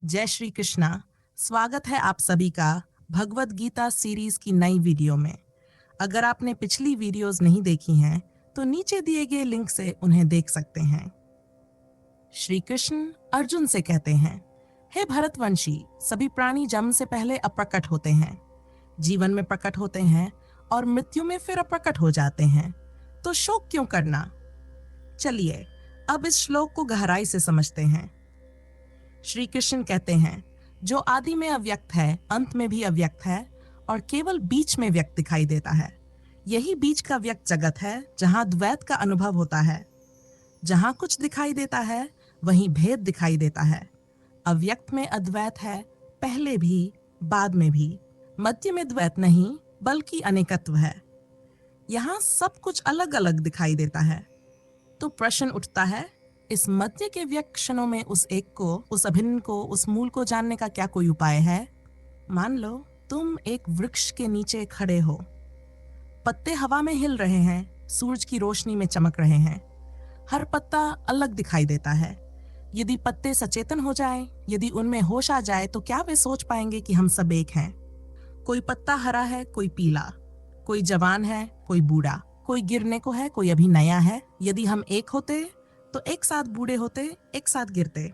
जय श्री कृष्णा। स्वागत है आप सभी का भगवत गीता सीरीज की नई वीडियो में। अगर आपने पिछली वीडियोस नहीं देखी हैं तो नीचे दिए गए लिंक से उन्हें देख सकते हैं। श्री कृष्ण अर्जुन से कहते हैं, हे भरतवंशी, सभी प्राणी जन्म से पहले अप्रकट होते हैं, जीवन में प्रकट होते हैं और मृत्यु में फिर अप्रकट हो जाते हैं, तो शोक क्यों करना। चलिए अब इस श्लोक को गहराई से समझते हैं। श्री कृष्ण कहते हैं, जो आदि में अव्यक्त है, अंत में भी अव्यक्त है और केवल बीच में व्यक्त दिखाई देता है। यही बीच का व्यक्त जगत है, जहाँ द्वैत का अनुभव होता है। जहाँ कुछ दिखाई देता है वहीं भेद दिखाई देता है। अव्यक्त में अद्वैत है, पहले भी बाद में भी। मध्य में द्वैत नहीं बल्कि अनेकत्व है। यहाँ सब कुछ अलग अलग दिखाई देता है। तो प्रश्न उठता है, इस मध्य के व्यक्त क्षणों में उस एक को, उस अभिन्न को, उस मूल को जानने का क्या कोई उपाय है? मान लो तुम एक वृक्ष के नीचे खड़े हो। पत्ते हवा में हिल रहे हैं, सूरज की रोशनी में चमक रहे हैं। हर पत्ता अलग दिखाई देता है। यदि पत्ते सचेतन हो जाएं, यदि उनमें होश आ जाए, तो क्या वे सोच पाएंगे कि हम सब एक हैं? कोई पत्ता हरा है, कोई पीला, कोई जवान है, कोई बूढ़ा, कोई गिरने को है, कोई अभी नया है। यदि हम एक होते तो एक साथ बूढ़े होते, एक साथ गिरते।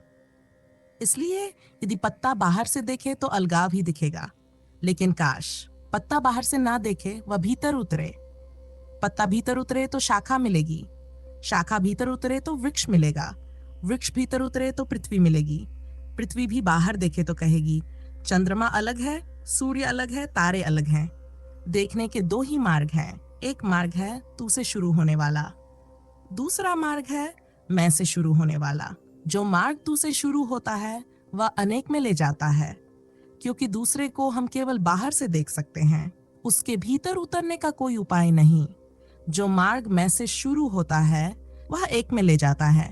इसलिए यदि पत्ता बाहर से देखे तो अलगाव ही दिखेगा, लेकिन काश पत्ता बाहर से ना देखे, वह भीतर उतरे। पत्ता भीतर उतरे तो शाखा मिलेगी, शाखा भीतर उतरे तो वृक्ष मिलेगा, वृक्ष भीतर उतरे तो पृथ्वी मिलेगी। पृथ्वी भी बाहर देखे तो कहेगी, चंद्रमा अलग है, सूर्य अलग है, तारे अलग हैं। देखने के दो ही मार्ग हैं। एक मार्ग है तू से शुरू होने वाला, दूसरा मार्ग है मैं से शुरू होने वाला। जो मार्ग तू से शुरू होता है वह अनेक में ले जाता है, क्योंकि दूसरे को हम केवल बाहर से देख सकते हैं, उसके भीतर उतरने का कोई उपाय नहीं। जो मार्ग मैं से शुरू होता है वह एक में ले जाता है,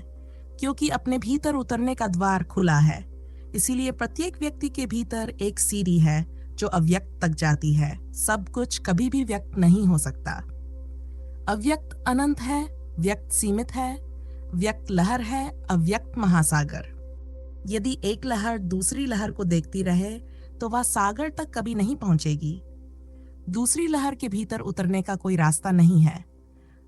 क्योंकि अपने भीतर उतरने का द्वार खुला है। इसीलिए प्रत्येक व्यक्ति के भीतर एक सीढ़ी है जो अव्यक्त तक जाती है। सब कुछ कभी भी व्यक्त नहीं हो सकता। अव्यक्त अनंत है, व्यक्त सीमित है, व्यक्त लहर है, अव्यक्त महासागर। यदि एक लहर दूसरी लहर को देखती रहे तो वह सागर तक कभी नहीं पहुंचेगी। दूसरी लहर के भीतर उतरने का कोई रास्ता नहीं है।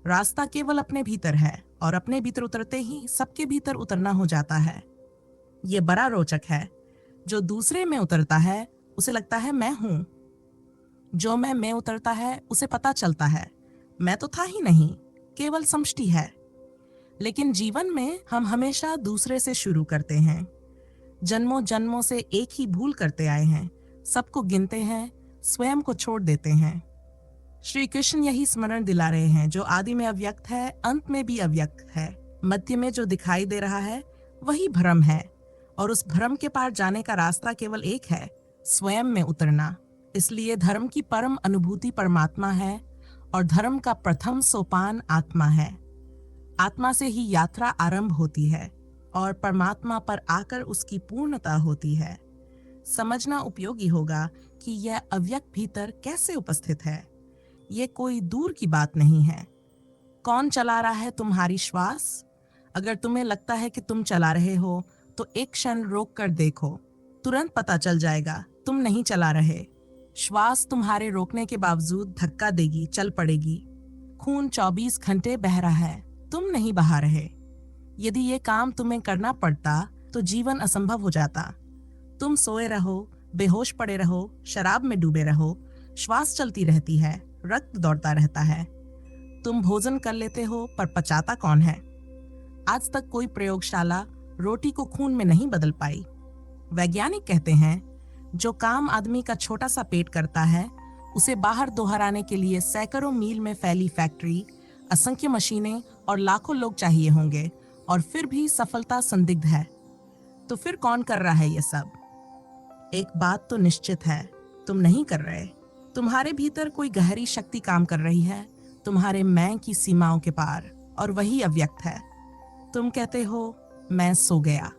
रास्ता केवल अपने भीतर है, और अपने भीतर उतरते ही सबके भीतर उतरना हो जाता है। ये बड़ा रोचक है। जो दूसरे में उतरता है उसे लगता है मैं हूं। जो मैं में उतरता है उसे पता चलता है मैं तो था ही नहीं, केवल समष्टि है। लेकिन जीवन में हम हमेशा दूसरे से शुरू करते हैं। जन्मों जन्मों से एक ही भूल करते आए हैं। सबको गिनते हैं, स्वयं को छोड़ देते हैं। श्री कृष्ण यही स्मरण दिला रहे हैं, जो आदि में अव्यक्त है, अंत में भी अव्यक्त है। मध्य में जो दिखाई दे रहा है वही भ्रम है, और उस भ्रम के पार जाने का रास्ता केवल एक है, स्वयं में उतरना। इसलिए धर्म की परम अनुभूति परमात्मा है, और धर्म का प्रथम सोपान आत्मा है। आत्मा से ही यात्रा आरंभ होती है और परमात्मा पर आकर उसकी पूर्णता होती है। समझना उपयोगी होगा कि यह अव्यक्त भीतर कैसे उपस्थित है। यह कोई दूर की बात नहीं है। कौन चला रहा है तुम्हारी श्वास? अगर तुम्हें लगता है कि तुम चला रहे हो तो एक क्षण रोक कर देखो, तुरंत पता चल जाएगा तुम नहीं चला रहे। श्वास तुम्हारे रोकने के बावजूद धक्का देगी, चल पड़ेगी। खून 24 घंटे बह रहा है, तुम नहीं बहा रहे। यदि ये काम तुम्हें करना पड़ता तो जीवन असंभव हो जाता। तुम सोए रहो, बेहोश पड़े रहो, शराब में डूबे रहो, श्वास चलती रहती है, रक्त दौड़ता रहता है। तुम भोजन कर लेते हो, पर पचाता कौन है? आज तक कोई प्रयोगशाला रोटी को खून में नहीं बदल पाई। वैज्ञानिक कहते हैं, जो काम आदमी का छोटा सा पेट करता है उसे बाहर दोहराने के लिए सैकड़ों मील में फैली फैक्ट्री, असंख्य मशीनें और लाखों लोग चाहिए होंगे, और फिर भी सफलता संदिग्ध है। तो फिर कौन कर रहा है ये सब? एक बात तो निश्चित है, तुम नहीं कर रहे। तुम्हारे भीतर कोई गहरी शक्ति काम कर रही है, तुम्हारे मैं की सीमाओं के पार, और वही अव्यक्त है। तुम कहते हो मैं सो गया,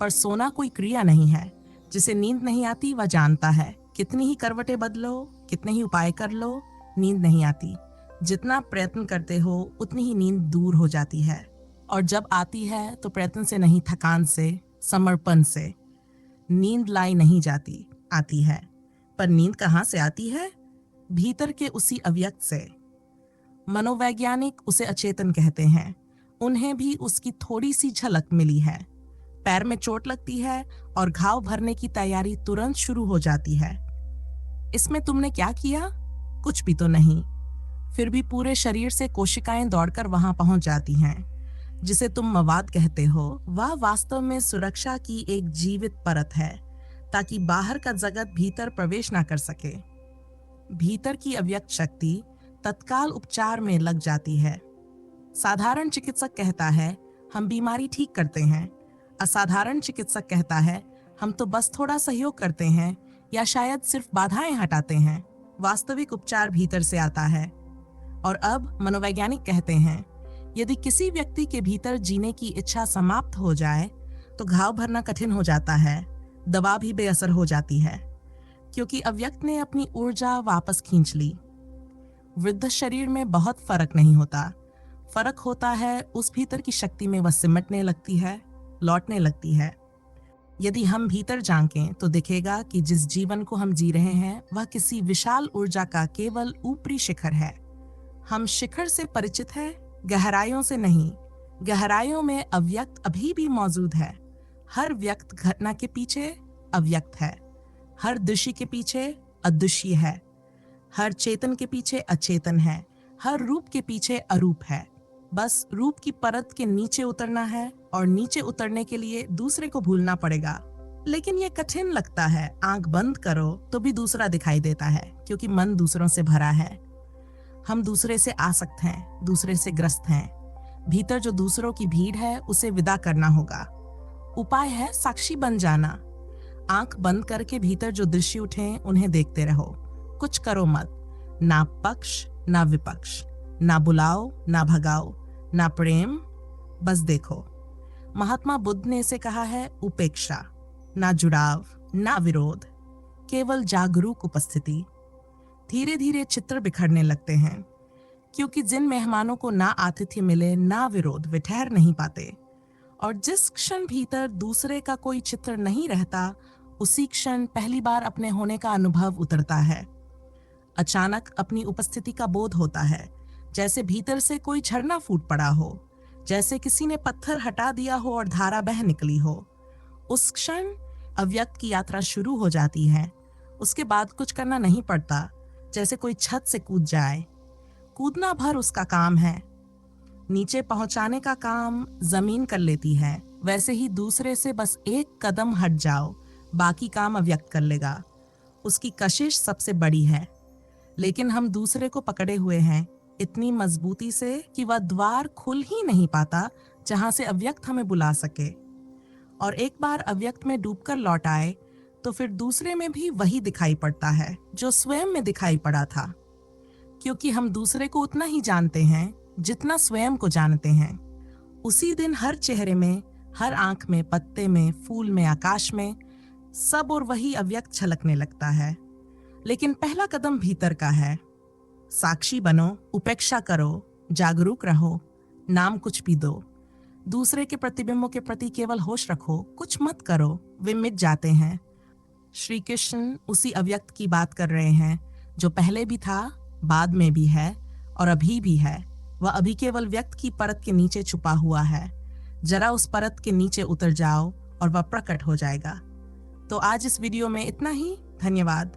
पर सोना कोई क्रिया नहीं है। जिसे नींद नहीं आती वह जानता है, कितनी ही करवटें बदलो, कितने ही उपाय कर लो, नींद नहीं आती। जितना प्रयत्न करते हो उतनी ही नींद दूर हो जाती है, और जब आती है तो प्रयत्न से नहीं, थकान से, समर्पण से। नींद लाई नहीं जाती आती है। पर नींद कहाँ से आती है? भीतर के उसी अव्यक्त से। मनोवैज्ञानिक उसे अचेतन कहते हैं। उन्हें भी उसकी थोड़ी सी झलक मिली है। पैर में चोट लगती है और घाव भरने की तैयारी तुरंत शुरू हो जाती है। इसमें तुमने क्या किया? कुछ भी तो नहीं। फिर भी पूरे शरीर से कोशिकाएं दौड़कर वहां पहुंच जाती हैं। जिसे तुम मवाद कहते हो, वह वास्तव में सुरक्षा की एक जीवित परत है, ताकि बाहर का जगत भीतर प्रवेश ना कर सके। भीतर की अव्यक्त शक्ति तत्काल उपचार में लग जाती है। साधारण चिकित्सक कहता है हम बीमारी ठीक करते हैं। असाधारण चिकित्सक कहता है हम तो बस थोड़ा सहयोग करते हैं या शायद सिर्फ बाधाएं हटाते हैं। वास्तविक उपचार भीतर से आता है। और अब मनोवैज्ञानिक कहते हैं यदि किसी व्यक्ति के भीतर जीने की इच्छा समाप्त हो जाए तो घाव भरना कठिन हो जाता है, दवा भी बेअसर हो जाती है, क्योंकि अव्यक्त ने अपनी ऊर्जा वापस खींच ली। वृद्ध शरीर में बहुत फर्क नहीं होता। फर्क होता है उस भीतर की शक्ति में वह सिमटने लगती है, लौटने लगती है। यदि हम भीतर झांकें तो दिखेगा कि जिस जीवन को हम जी रहे हैं वह किसी विशाल ऊर्जा का केवल ऊपरी शिखर है। हम शिखर से परिचित हैं, गहराइयों से नहीं। गहराइयों में अव्यक्त अभी भी मौजूद है। हर व्यक्त घटना के पीछे अव्यक्त है। हर दृश्य के पीछे अदृश्य है। हर चेतन के पीछे अचेतन है। हर रूप के पीछे अरूप है। बस रूप की परत के नीचे उतरना है, और नीचे उतरने के लिए दूसरे को भूलना पड़ेगा। लेकिन ये कठिन लगता है। आंख बंद करो तो भी दूसरा दिखाई देता है, क्योंकि मन दूसरों से भरा है। हम दूसरे से आसक्त हैं, दूसरे से ग्रस्त हैं। भीतर जो दूसरों की भीड़ है उसे विदा करना होगा। उपाय है साक्षी बन जाना। आंख बंद करके भीतर जो दृश्य उठे उन्हें देखते रहो। कुछ करो मत। ना पक्ष ना विपक्ष, ना बुलाओ ना भगाओ, ना प्रेम, बस देखो। महात्मा बुद्ध ने इसे कहा है उपेक्षा। ना जुड़ाव ना विरोध, केवल जागरूक उपस्थिति। धीरे धीरे चित्र बिखरने लगते हैं, क्योंकि जिन मेहमानों को ना आतिथ्य मिले ना विरोध, वे ठहर नहीं पाते। और जिस क्षण भीतर दूसरे का कोई चित्र नहीं रहता, उसी क्षण पहली बार अपने होने का अनुभव उतरता है। अचानक अपनी उपस्थिति का बोध होता है, जैसे भीतर से कोई झरना फूट पड़ा हो, जैसे किसी ने पत्थर हटा दिया हो और धारा बह निकली हो। उस क्षण अव्यक्त की यात्रा शुरू हो जाती है। उसके बाद कुछ करना नहीं पड़ता, जैसे कोई छत से कूद जाए। कूदना भर उसका काम है। नीचे पहुंचाने का काम जमीन कर लेती है। वैसे ही दूसरे से बस एक कदम हट जाओ, बाकी काम अव्यक्त कर लेगा। उसकी कशिश सबसे बड़ी है। लेकिन हम दूसरे को पकड़े हुए हैं इतनी मजबूती से कि वह द्वार खुल ही नहीं पाता जहां से अव्यक्त हमें बुला सके। और एक बार अव्यक्त में डूबकर लौट आए तो फिर दूसरे में भी वही दिखाई पड़ता है जो स्वयं में दिखाई पड़ा था, क्योंकि हम दूसरे को उतना ही जानते हैं जितना स्वयं को जानते हैं। उसी दिन हर चेहरे में, हर आंख में, पत्ते में, फूल में, आकाश में, सब और वही अव्यक्त छलकने लगता है। लेकिन पहला कदम भीतर का है। साक्षी बनो, उपेक्षा करो, जागरूक रहो, नाम कुछ भी दो। दूसरे के प्रतिबिंबों के प्रति केवल होश रखो, कुछ मत करो, वे मिट जाते हैं। श्री कृष्ण उसी अव्यक्त की बात कर रहे हैं जो पहले भी था, बाद में भी है और अभी भी है। वह अभी केवल व्यक्त की परत के नीचे छुपा हुआ है। जरा उस परत के नीचे उतर जाओ और वह प्रकट हो जाएगा। तो आज इस वीडियो में इतना ही। धन्यवाद।